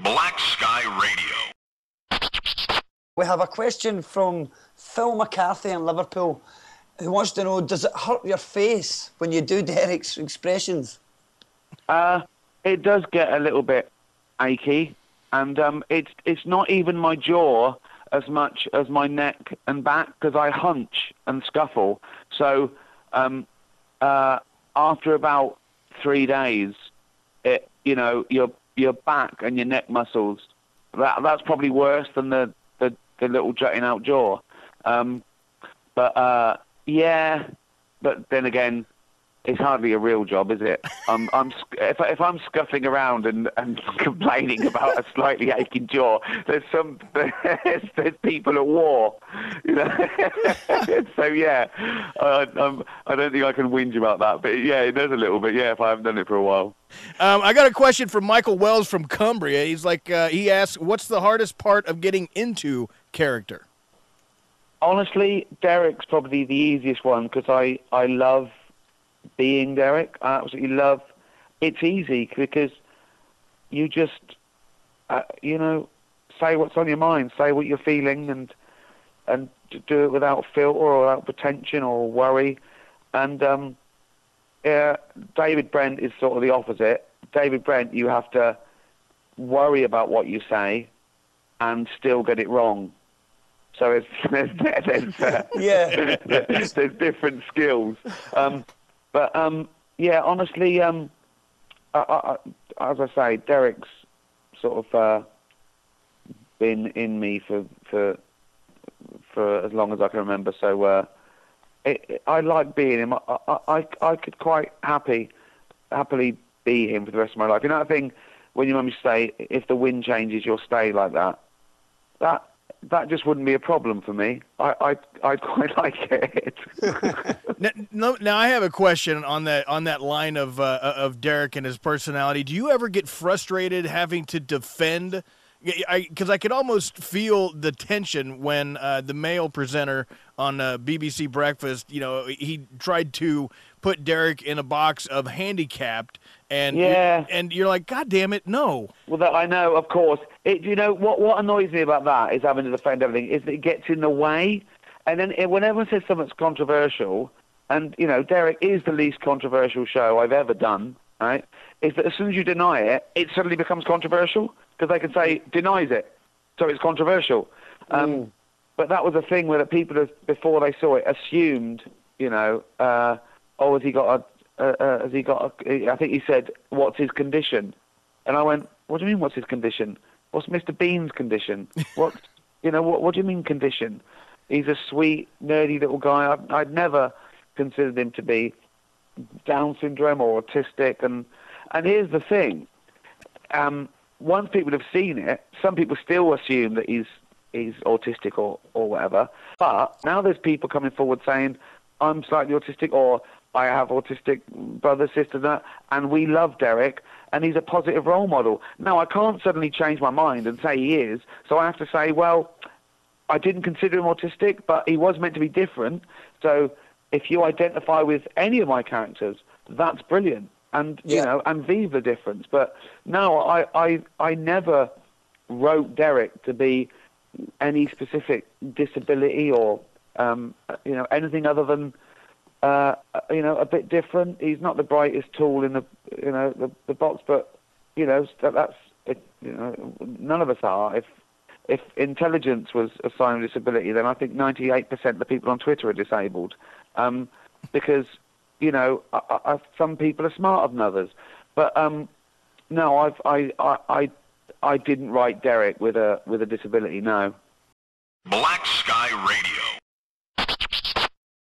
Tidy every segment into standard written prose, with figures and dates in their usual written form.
Black Sky Radio. We have a question from Phil McCarthy in Liverpool who wants to know, does it hurt your face when you do Derek's expressions? It does get a little bit achy, and it's not even my jaw as much as my neck and back, because I hunch and scuffle. So after about 3 days, your back and your neck muscles, that's probably worse than the little jutting out jaw. Yeah, but then again, it's hardly a real job, is it? If I'm scuffing around and complaining about a slightly aching jaw, there's people at war, you know. So yeah, I don't think I can whinge about that, but yeah, it does a little bit. Yeah, if I haven't done it for a while. I got a question from Michael Wells from Cumbria. He's like, he asks, what's the hardest part of getting into character? Honestly, Derek's probably the easiest one, because I love being Derek. I absolutely love. It's easy because you just say what's on your mind, say what you're feeling, and do it without filter or without pretension or worry. And David Brent is sort of the opposite. David Brent, you have to worry about what you say and still get it wrong. So there's different skills. Yeah, honestly, as I say, Derek's sort of been in me for as long as I can remember. So I like being him. I could quite happily be him for the rest of my life. You know that thing when your mum used to say, if the wind changes, you'll stay like that? That just wouldn't be a problem for me. I'd quite like it. Now I have a question on that line of Derek and his personality. Do you ever get frustrated having to defend? Because I could almost feel the tension when the male presenter on BBC Breakfast, he tried to put Derek in a box of handicapped, and you're like, God damn it, no. Well, I know, of course. What annoys me about that is having to defend everything, is that it gets in the way. And then when everyone says something's controversial, and, Derek is the least controversial show I've ever done, right, is that as soon as you deny it, it suddenly becomes controversial, because they can say, denies it, so it's controversial. But that was a thing where the people, before they saw it, assumed, has he got I think he said, what's his condition? And I went, what do you mean, what's his condition? What's Mr. Bean's condition? What do you mean condition? He's a sweet, nerdy little guy. I'd never considered him to be Down syndrome or autistic. And here's the thing. Once people have seen it, some people still assume that he's autistic or whatever. But now there's people coming forward saying, I'm slightly autistic, or I have autistic brothers, sisters, and we love Derek, and he's a positive role model. Now, I can't suddenly change my mind and say he is, so I have to say, well, I didn't consider him autistic, but he was meant to be different, so if you identify with any of my characters, that's brilliant, and, and vive the difference. But no, I never wrote Derek to be any specific disability or, anything other than a bit different. He's not the brightest tool in the box, but that's it. None of us are. If intelligence was a sign of disability, then I think 98% of the people on Twitter are disabled, because some people are smarter than others. But no, I didn't write Derek with a disability. No. Black Sky Radio.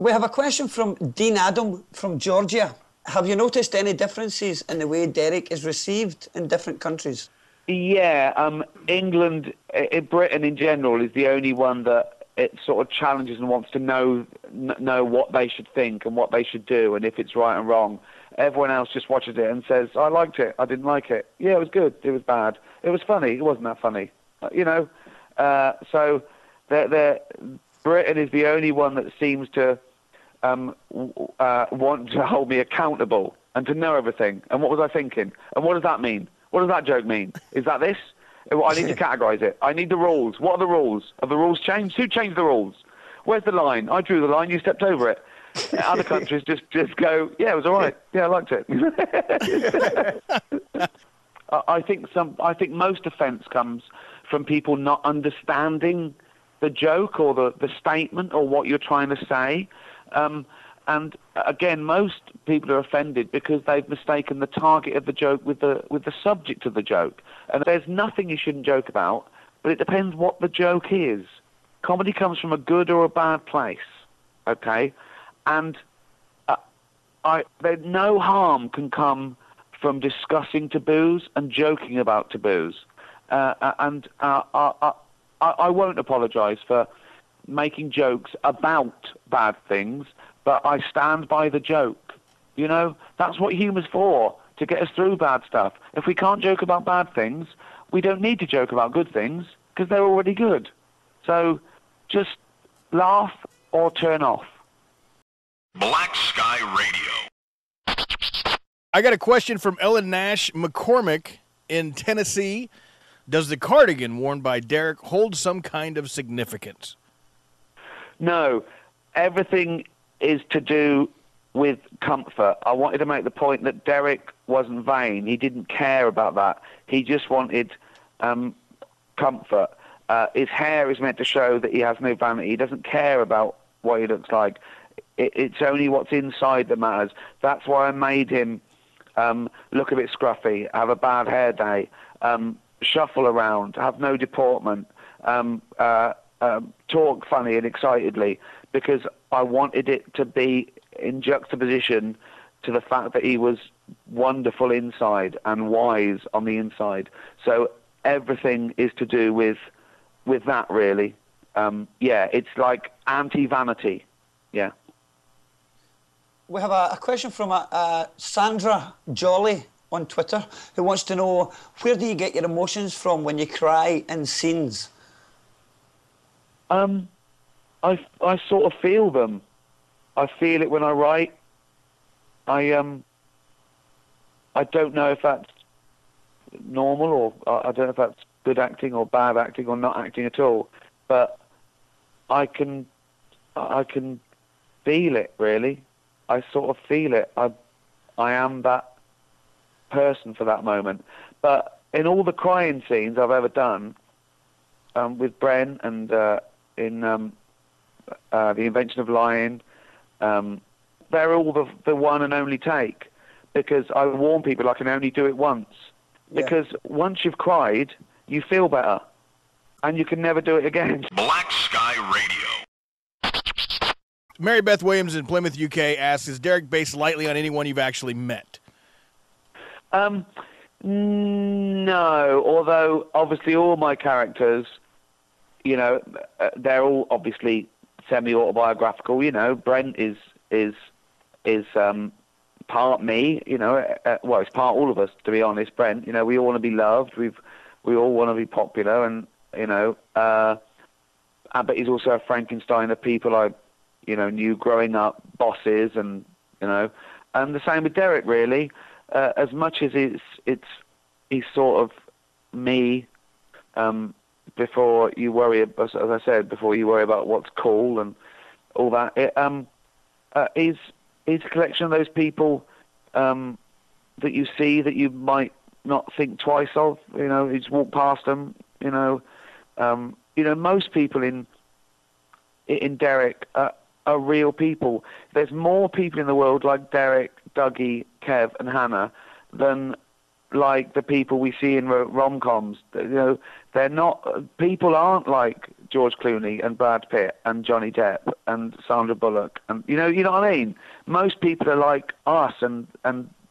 We have a question from Dean Adam from Georgia. Have you noticed any differences in the way Derek is received in different countries? Yeah, England, Britain in general, is the only one that it sort of challenges and wants to know what they should think and what they should do and if it's right and wrong. Everyone else just watches it and says, I liked it, I didn't like it. Yeah, it was good, it was bad. It was funny, it wasn't that funny. So Britain is the only one that seems to want to hold me accountable and to know everything. And what was I thinking? And what does that mean? What does that joke mean? Is that this? I need to categorise it. I need the rules. What are the rules? Have the rules changed? Who changed the rules? Where's the line? I drew the line. You stepped over it. Other countries just go, yeah, it was all right. Yeah, I liked it. I think most offence comes from people not understanding the joke or the statement or what you're trying to say. And again, most people are offended because they've mistaken the target of the joke with the subject of the joke. And there's nothing you shouldn't joke about, but it depends what the joke is. Comedy comes from a good or a bad place, okay? And no harm can come from discussing taboos and joking about taboos. And I won't apologise for making jokes about bad things, but I stand by the joke. You know, that's what humour's for, to get us through bad stuff. If we can't joke about bad things, we don't need to joke about good things, because they're already good. So just laugh or turn off. Black Sky Radio. I got a question from Ellen Nash McCormick in Tennessee. Does the cardigan worn by Derek hold some kind of significance? No. Everything is to do with comfort. I wanted to make the point that Derek wasn't vain. He didn't care about that. He just wanted comfort. His hair is meant to show that he has no vanity. He doesn't care about what he looks like. It's only what's inside that matters. That's why I made him look a bit scruffy, have a bad hair day, shuffle around, have no deportment, talk funny and excitedly, because I wanted it to be in juxtaposition to the fact that he was wonderful inside and wise on the inside. So everything is to do with that, really. Yeah, it's like anti-vanity. Yeah. We have a question from Sandra Jolly on Twitter, who wants to know, where do you get your emotions from when you cry in scenes? I sort of feel them. I feel it when I write. I don't know if that's normal, or I don't know if that's good acting or bad acting or not acting at all, but I can feel it, really. I sort of feel it. I am that person for that moment. But in all the crying scenes I've ever done, with Bren and in The Invention of Lying, they're all the one and only take, because I warn people I can only do it once. Yeah. Because once you've cried, you feel better, and you can never do it again. Black Sky Radio. Mary Beth Williams in Plymouth, UK asks, is Derek based lightly on anyone you've actually met? No, although obviously all my characters, you know, they're all obviously semi-autobiographical. You know, Brent is part me. You know, well, it's part all of us, to be honest. Brent, you know, we all want to be loved. We all want to be popular, and you know, but he's also a Frankenstein of people I, you know, knew growing up, bosses, and you know, and the same with Derek, really. As much as he's sort of me. Before you worry, as I said, before you worry about what's cool and all that, he's a collection of those people that you see that you might not think twice of. You know, you just walk past them. You know, most people in Derek are real people. There's more people in the world like Derek, Dougie, Kev, and Hannah than like the people we see in rom-coms. You know, they're not, people aren't like George Clooney and Brad Pitt and Johnny Depp and Sandra Bullock, and you know what I mean. Most people are like us and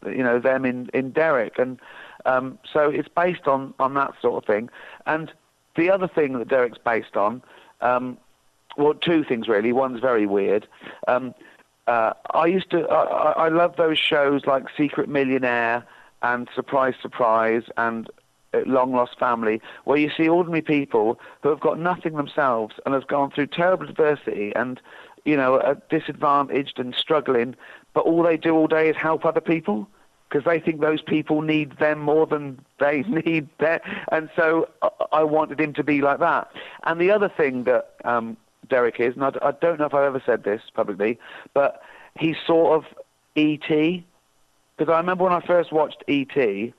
you know, them in Derek, and so it's based on that sort of thing. And the other thing that Derek's based on, well, two things really. One's very weird. I love those shows like Secret Millionaire and Surprise, Surprise, and Long Lost Family, where you see ordinary people who have got nothing themselves and have gone through terrible adversity and, you know, are disadvantaged and struggling, but all they do all day is help other people. because they think those people need them more than they need them. And so I wanted him to be like that. And the other thing that Derek is, and I don't know if I've ever said this publicly, but he's sort of E.T., because I remember when I first watched E.T.,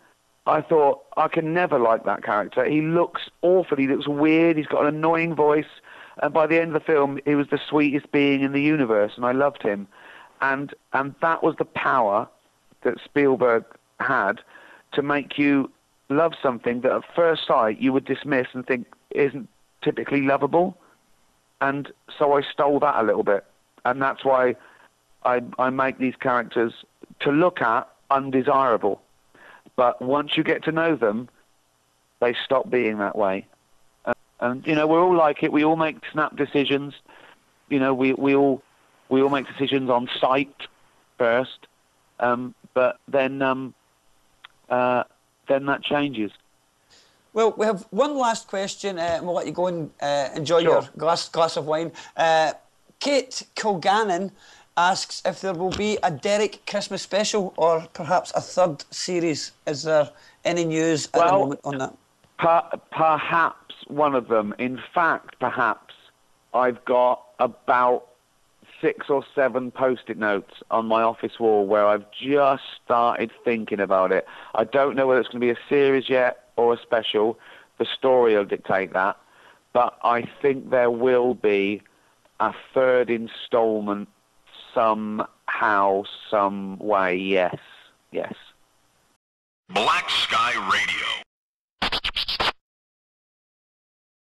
I thought, I can never like that character. He looks awful. He looks weird. He's got an annoying voice. And by the end of the film, he was the sweetest being in the universe, and I loved him. And that was the power that Spielberg had to make you love something that at first sight you would dismiss and think isn't typically lovable. And so I stole that a little bit. And that's why I make these characters to look at undesirable. But once you get to know them, they stop being that way. And you know, we're all like it. We all make snap decisions. You know, we all make decisions on sight first, but then that changes. Well, we have one last question, and we'll let you go and enjoy Sure. your glass of wine. Kate Kilgannon asks if there will be a Derek Christmas special or perhaps a third series. Is there any news at the moment on that? Perhaps one of them. In fact, perhaps I've got about 6 or 7 Post-it notes on my office wall where I've just started thinking about it. I don't know whether it's going to be a series yet or a special. The story will dictate that. But I think there will be a third installment somehow, some way. Yes. Black Sky Radio.